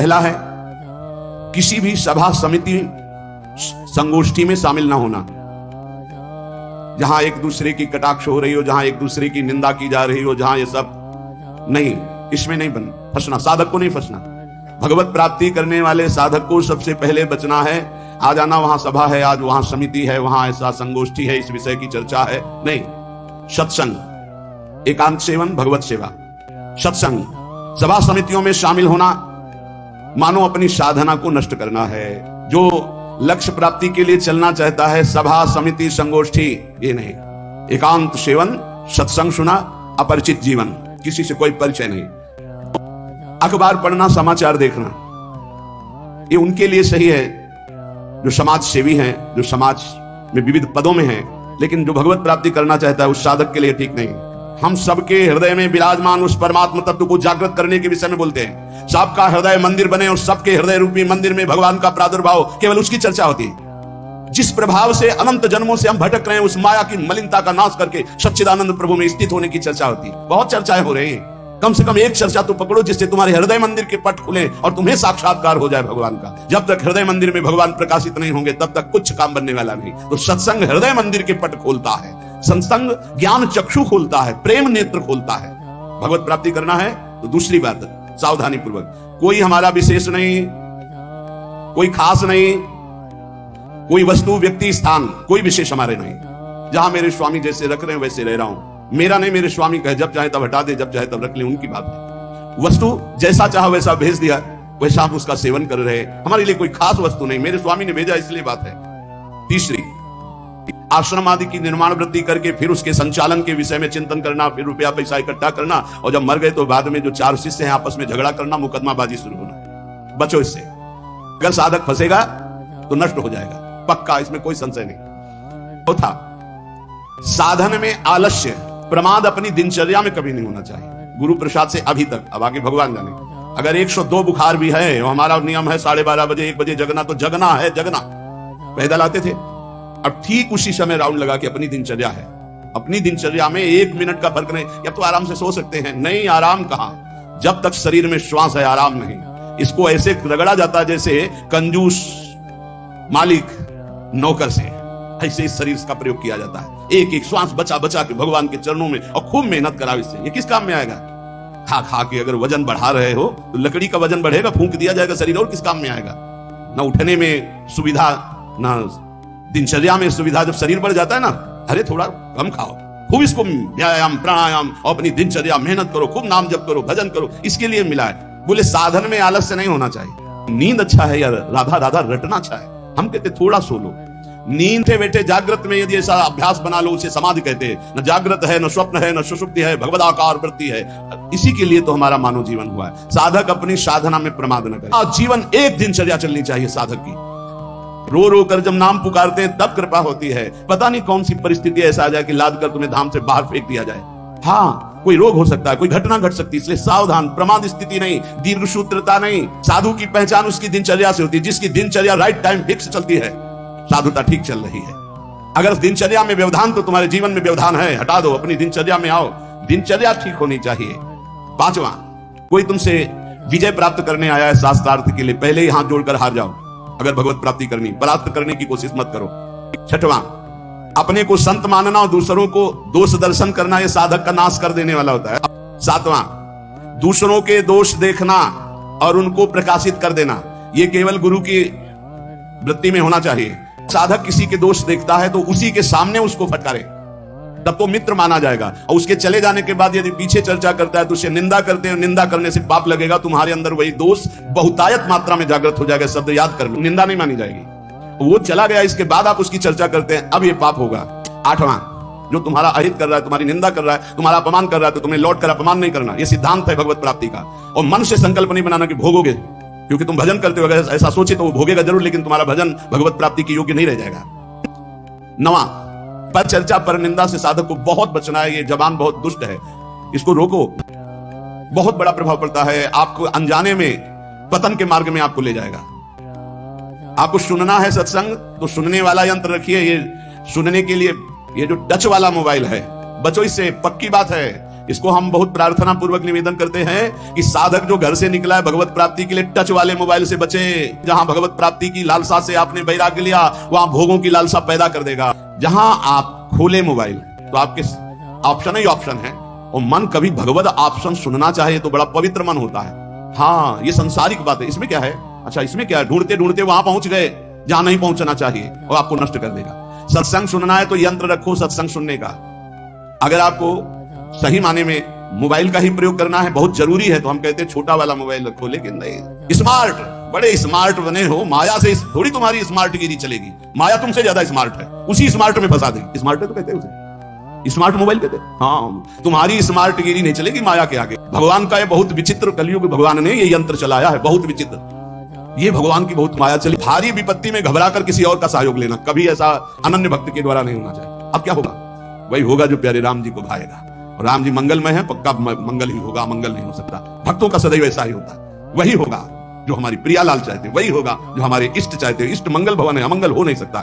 पहला है किसी भी सभा समिति संगोष्ठी में शामिल ना होना, जहां एक दूसरे की कटाक्ष हो रही हो, जहां एक दूसरे की निंदा की जा रही हो, जहां ये सब नहीं, इसमें नहीं फंसना, साधक को नहीं फंसना। भगवत प्राप्ति करने वाले साधक को सबसे पहले बचना है। आज आना वहां सभा है, आज वहां समिति है, वहां ऐसा संगोष्ठी है, इस विषय की चर्चा है, नहीं। सत्संग, एकांत सेवन, भगवत सेवा, सत्संग, सभा समितियों में शामिल होना मानो अपनी साधना को नष्ट करना है। जो लक्ष्य प्राप्ति के लिए चलना चाहता है, सभा समिति संगोष्ठी, ये नहीं। एकांत सेवन, सत्संग सुना, अपरिचित जीवन, किसी से कोई परिचय नहीं। अखबार पढ़ना, समाचार देखना, ये उनके लिए सही है जो समाज सेवी हैं, जो समाज में विविध पदों में हैं, लेकिन जो भगवत प्राप्ति करना चाहता है उस साधक के लिए ठीक नहीं। हम सबके हृदय में विराजमान उस परमात्मा तत्व को जागृत करने के विषय में बोलते हैं। सबका हृदय मंदिर बने और सबके हृदय रूपी मंदिर में भगवान का प्रादुर्भाव, केवल उसकी चर्चा होती है। जिस प्रभाव से अनंत जन्मों से हम भटक रहे हैं, उस माया की मलिनता का नाश करके सच्चिदानंद प्रभु में स्थित होने की चर्चा होती है। बहुत चर्चाएं हो रही हैं, कम से कम एक चर्चा तो पकड़ो जिससे तुम्हारे हृदय मंदिर के पट खुले और तुम्हें साक्षात्कार हो जाए भगवान का। जब तक हृदय मंदिर में भगवान प्रकाशित नहीं होंगे तब तक कुछ काम बनने वाला नहीं। तो सत्संग हृदय मंदिर के पट खोलता है, सत्संग ज्ञान चक्षु खोलता है, प्रेम नेत्र खोलता है। भगवत प्राप्ति करना है तो दूसरी बात, सावधानी पूर्वक, कोई हमारा विशेष नहीं, कोई खास नहीं, कोई वस्तु व्यक्ति स्थान कोई विशेष हमारे नहीं। जहां मेरे स्वामी जैसे रख रहे हैं वैसे रह रहा हूं, मेरा नहीं, मेरे स्वामी कहे जब चाहे तब हटा दे, जब चाहे तब रख ले, उनकी बात है। वस्तु जैसा चाहा वैसा भेज दिया, वैसा आप उसका सेवन कर रहे हैं, हमारे लिए कोई खास वस्तु नहीं, मेरे स्वामी ने भेजा इसलिए बात है। तीसरी, आश्रम आदि की निर्माण वृद्धि करके फिर उसके संचालन के विषय में चिंतन करना, फिर रुपया पैसा इकट्ठा करना, और जब मर गए तो बाद में जो चार शिष्य हैं आपस में झगड़ा करना, मुकदमाबाजी शुरू होना। बचो इससे। अगर साधक फंसेगा तो नष्ट हो जाएगा, पक्का, इसमें कोई संशय नहीं। चौथा, साधन में आलस्य, प्रमाद अपनी दिनचर्या में कभी नहीं होना चाहिए। गुरु प्रसाद से अभी तक, अब आगे भगवान जाने। अगर 102 बुखार भी है, हमारा नियम है 12:30 बजे 1 बजे जगना, तो जगना है, जगना। पैदल आते थे, अब ठीक उसी समय राउंड लगा के अपनी दिनचर्या है। अपनी दिनचर्या में 1 मिनट का फर्क नहीं। अब तो आराम से सो सकते हैं, नहीं, आराम कहां, जब तक शरीर में श्वास है आराम नहीं। इसको ऐसे रगड़ा जाता है जैसे कंजूस मालिक नौकर से, ऐसे इस शरीर का प्रयोग किया जाता है। एक एक श्वास बचा बचा के भगवान के चरणों में, और खूब मेहनत कराओ इससे। ये किस काम में आएगा? खा खा के अगर वजन बढ़ा रहे हो तो लकड़ी का वजन बढ़ेगा, फूंक दिया जाएगा शरीर, और किस काम में आएगा? ना उठने में सुविधा, ना दिनचर्या में सुविधा। जब शरीर बढ़ जाता है ना, अरे थोड़ा कम खाओ, खूब इसको व्यायाम प्राणायाम और अपनी दिनचर्या मेहनत करो, खूब नाम जप करो, भजन करो, इसके लिए मिला है। बोले साधन में आलस्य नहीं होना चाहिए। नींद अच्छा है यार, राधा राधा रटना अच्छा है, हम कहते थोड़ा सो लो। नींद से बैठे जागृत में यदि ऐसा अभ्यास बना लो, उसे समाधि कहते हैं। न जागृत है, न स्वप्न है, न सुषुप्ति है, भगवदाकार वृत्ति है। इसी के लिए तो हमारा मानव जीवन हुआ है। साधक अपनी साधना में प्रमाद न करे। जीवन एक दिनचर्या चलनी चाहिए साधक की। रो रो कर जब नाम पुकारते हैं तब कृपा होती है। पता नहीं कौन सी परिस्थिति ऐसा आ जाए कि लाद कर तुम्हें धाम से बाहर फेंक दिया जाए। हाँ, कोई रोग हो सकता है, कोई घटना घट सकती है, इसलिए सावधान। प्रमाद स्थिति नहीं, दीर्घ सूत्रता नहीं। साधु की पहचान उसकी दिनचर्या से होती है। जिसकी दिनचर्या राइट टाइम फिक्स चलती है, साधुता ठीक चल रही है। अगर दिनचर्या में व्यवधान, तो तुम्हारे जीवन में व्यवधान है, हटा दो, अपनी दिनचर्या में आओ। दिनचर्या ठीक होनी चाहिए। पांचवा, कोई तुमसे विजय प्राप्त करने आया है शास्त्रार्थ के लिए, पहले ही हाथ जोड़कर हार जाओ। अगर भगवत प्राप्ति करनी, परास्त करने की कोशिश मत करो। छठवां, अपने को संत मानना और दूसरों को दोष दर्शन करना, यह साधक का नाश कर देने वाला होता है। सातवां, दूसरों के दोष देखना और उनको प्रकाशित कर देना, यह केवल गुरु की वृत्ति में होना चाहिए। साधक किसी के दोष देखता है तो उसी के सामने उसको फटकारे, तब तो मित्र माना जाएगा। और उसके चले जाने के बाद यदि पीछे चर्चा करता है तो उसे निंदा करते हैं, निंदा करने से पाप लगेगा। तुम्हारे अंदर वही दोष बहुतायत मात्रा में जागृत हो जाएगा। शब्द याद कर लो, निंदा नहीं मानी जाएगी। वो चला गया, इसके बाद आप उसकी चर्चा करते हैं, अब ये पाप होगा। आठवां, जो तुम्हारा अहित कर रहा है, तुम्हारी निंदा कर रहा है, तुम्हारा अपमान कर रहा है, तो तुम्हें लौट कर अपमान नहीं करना। यह सिद्धांत है भगवत प्राप्ति का। और मन से संकल्प नहीं बनाना कि भोगोगे, क्योंकि तुम भजन करते हो, अगर ऐसा सोचे तो वो भोगेगा जरूर, लेकिन तुम्हारा भजन भगवत प्राप्ति के योग्य नहीं रह जाएगा। नवा, पर चर्चा पर निंदा से साधक को बहुत बचना है। ये जबान बहुत दुष्ट है, इसको रोको। बहुत बड़ा प्रभाव पड़ता है, आपको अनजाने में पतन के मार्ग में आपको ले जाएगा। आपको सुनना है सत्संग तो सुनने वाला यंत्र रखिए। ये सुनने के लिए ये जो टच वाला मोबाइल है, बचो इससे। पक्की बात है, इसको हम बहुत प्रार्थना पूर्वक निवेदन करते हैं कि साधक जो घर से निकला है भगवत प्राप्ति के लिए, टच वाले मोबाइल से बचे। जहां भगवत प्राप्ति की लालसा से आपने वैराग्य लिया, वहां भोगों की लालसा पैदा कर देगा। जहां आप खोले मोबाइल तो आपके ऑप्शन ही ऑप्शन है, और मन कभी भगवत ऑप्शन सुनना चाहे तो बड़ा पवित्र मन होता है। हाँ, ये संसारिक बात है, इसमें क्या है? अच्छा, इसमें क्या है? ढूंढते ढूंढते वहां पहुंच गए जहां नहीं पहुंचना चाहिए और आपको नष्ट कर देगा। सत्संग सुनना है तो यंत्र रखो सत्संग सुनने का। अगर आपको सही माने में मोबाइल का ही प्रयोग करना है, बहुत जरूरी है, तो हम कहते हैं छोटा वाला मोबाइल रखो। लेकिन नहीं, स्मार्ट, बड़े स्मार्ट बने हो, माया से थोड़ी तुम्हारी स्मार्टगिरी चलेगी। माया तुमसे ज्यादा स्मार्ट है, उसी स्मार्ट में फंसा देगी। स्मार्ट है तो कहते हैं उसे, स्मार्ट मोबाइल कहते हैं। हाँ, तुम्हारी स्मार्टगिरी नहीं चलेगी माया के आगे। भगवान का ये बहुत विचित्र, कलयुग भगवान ने ये यंत्र चलाया है, बहुत विचित्र। ये भगवान की बहुत माया चली। भारी विपत्ति में घबरा कर किसी और का सहयोग लेना कभी ऐसा अनन्य भक्त के द्वारा नहीं होना चाहिए। अब क्या होगा? वही होगा जो प्यारे राम जी को भाएगा। और राम जी मंगलमय है, पक्का मंगल ही होगा, मंगल नहीं हो सकता। भक्तों का सदैव ऐसा ही होता है। वही होगा जो हमारी प्रियालाल चाहते, वही होगा जो हमारे इष्ट चाहते। इष्ट मंगल भवन है, अमंगल हो नहीं सकता।